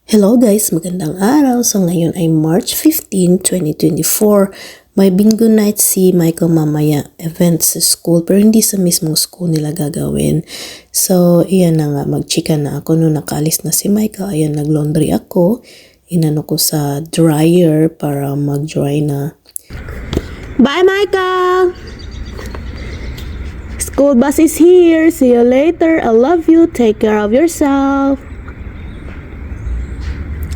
Hello guys, magandang araw. So ngayon ay March 15, 2024. May bingo night si Michael mamaya, event sa school pero hindi sa mismong school nila gagawin. So iyan na nga, magchika na ako nung nakaalis na si Michael. Ayan, naglaundry ako. Inano ko sa dryer para mag-dry na. Bye Michael! School bus is here. See you later. I love you. Take care of yourself.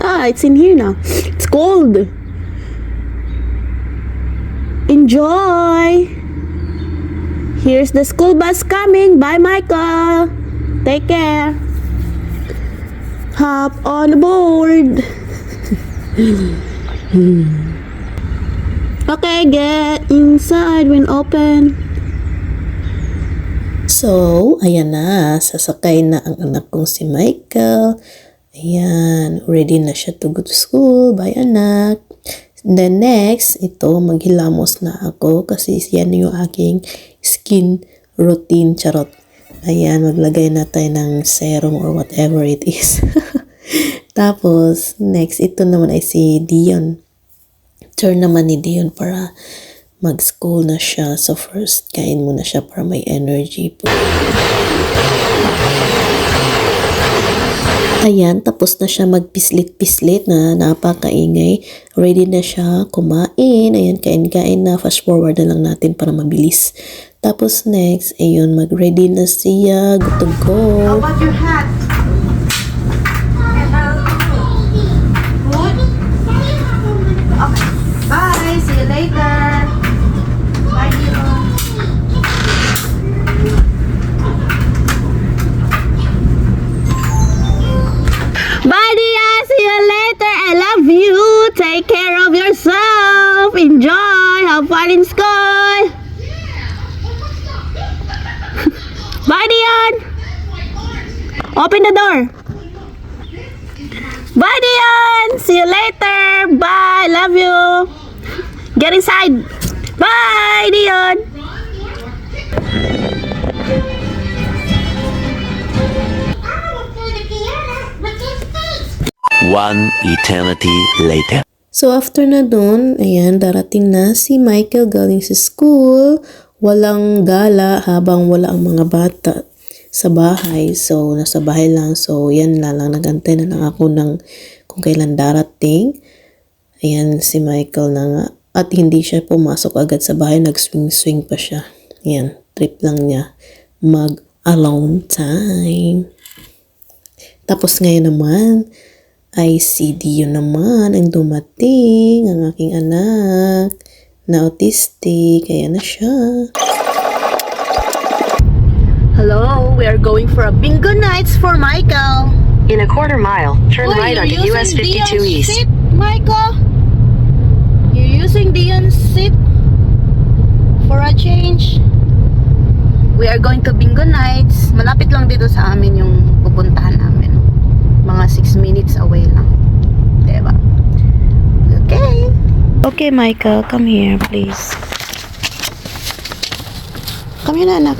Ah, it's in here now. It's cold. Enjoy. Here's the school bus coming. Bye, Michael. Take care. Hop on board. Okay, get inside when open. So, ayan na. Sasakay na ang anak kong si Michael. Ayan, ready na siya to go to school. Bye, anak. Then next, ito, maghilamos na ako kasi yan yung aking skin routine, charot. Ayan, maglagay na tayo ng serum or whatever it is. Tapos, next, ito naman ay si Dion. Turn naman ni Dion para mag-school na siya. So first, kain muna siya para may energy po. Ayan, tapos na siya magpislit-pislit na napakaingay. Ready na siya kumain. Ayan, kain-kain na. Fast forward na lang natin para mabilis. Tapos next, ayun, mag-ready na siya. Good to go. How about your hat? Good? Okay. Bye. See you later. Bye, Dion. Bye, Dia. See you later. I love you. Take care of yourself. Enjoy. Have fun in school. Bye, Dion. Open the door. Bye, Dion. See you later. Bye. Love you. Get inside. Bye, Dion. One eternity later. So after na dun, ayan, darating na si Michael galing sa school. Walang gala habang wala ang mga bata sa bahay. So nasa bahay lang. So yan na lang, nagantay na lang ako ng kung kailan darating. Ayan, si Michael na nga. At hindi siya pumasok agad sa bahay, nag-swing-swing pa siya. Ayan, trip lang niya. Mag-alone time. Tapos ngayon naman, ay si Dio naman ang dumating, ang aking anak na autistic. Kaya na siya. Hello, we are going for a bingo nights for Michael. In a quarter mile, turn right onto US 52 East. Seat, Michael? You're using Dion's seat for a change. We are going to bingo nights. Malapit lang dito sa amin yung pupuntahan namin. Mga 6 minutes away lang. Diba? Okay. Okay, Michael. Come here, please. Come here, anak.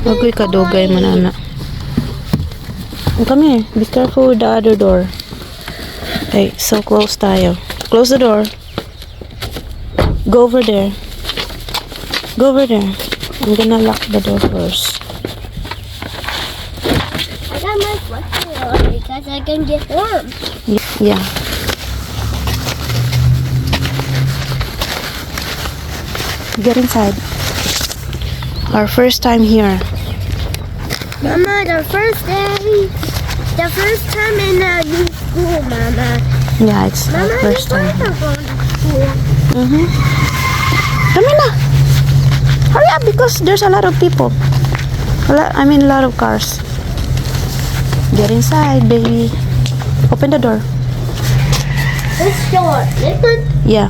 Agoy ka, dogay mo na, anak. Come here. Be careful with the other door. Okay, so close tayo. Close the door. Go over there. Go over there. I'm gonna lock the door first. I got my sweater on because I can get warm. Yeah. Get inside. Our first time here. Mama, the first time in a new school, Mama. Yeah, it's our Mama, first you time. want to go to school. Come in na. Hurry up because there's a lot of people. A lot of cars. Get inside, baby. Open the door. This door, this one. Yeah.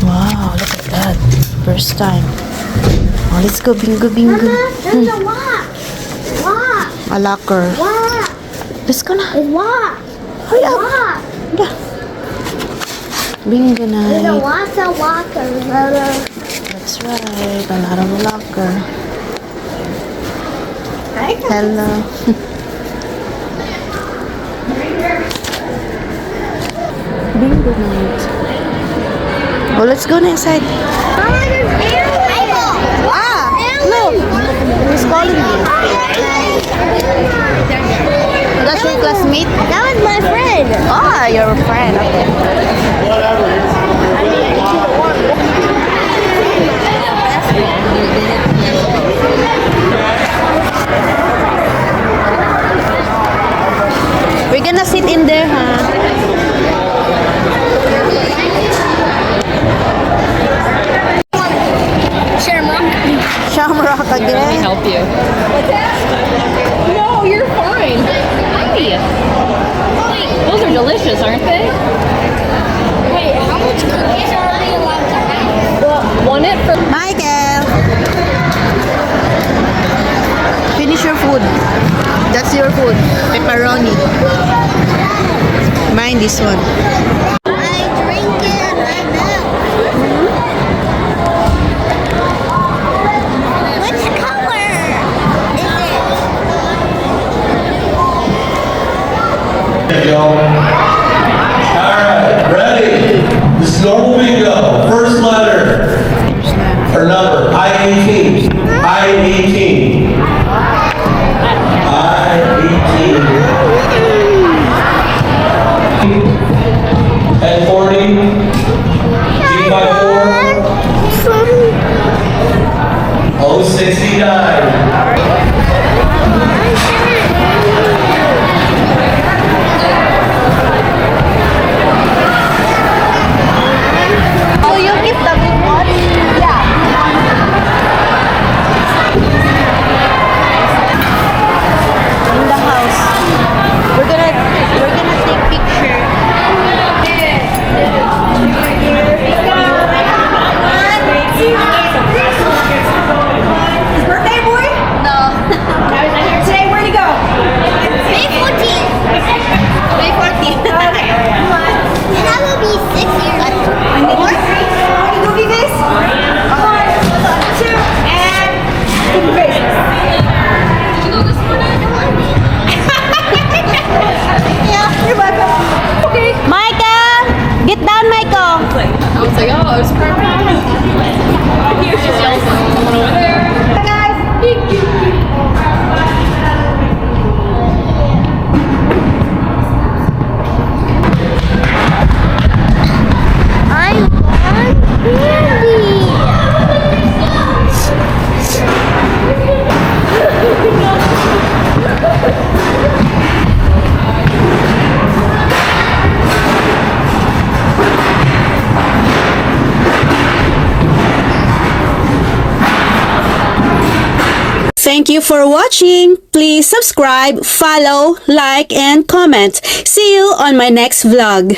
Wow, look at that. First time. Oh, let's go bingo. Mama, there's a lock. Lock. A locker. Lock. Let's go na. It's locked. Hurry up. Lock. Yeah. Bingo There's a night. lots of lockers, Mama. That's right. A lot of locker. Hello. Bingo night. Oh, let's go na inside. Ah, look. Who's calling you? That's your classmate? That was my friend. Ah, your friend. Okay. We're gonna sit in there, huh? Shamrock again. Help you. No, you're fine. Hi. Those are delicious, aren't they? Wait, how much cookies are we allowed to have? Want it for Michael! Finish your food. That's your food. Pepperoni. Mine this one. I drink it right now. Which color is it? Alright, ready? This is normal bingo. First letter or number. I-18. I-18. I-18. N-40. G-54. O-69. So you keep the good ones? Yeah. In the house. We're gonna take picture. His birthday, boy? No. Today, where'd he go? May 14th. May 14. And I will be 6 years old. What? How do you goofy face? 1, 2, and goofy face. Yeah. You're welcome. Okay. Michael! Get down, Michael! I was like, oh, it was perfect. He was just yelling for someone over there. Bye, guys. I want Thank you for watching. Please subscribe, follow, like, and comment. See you on my next vlog.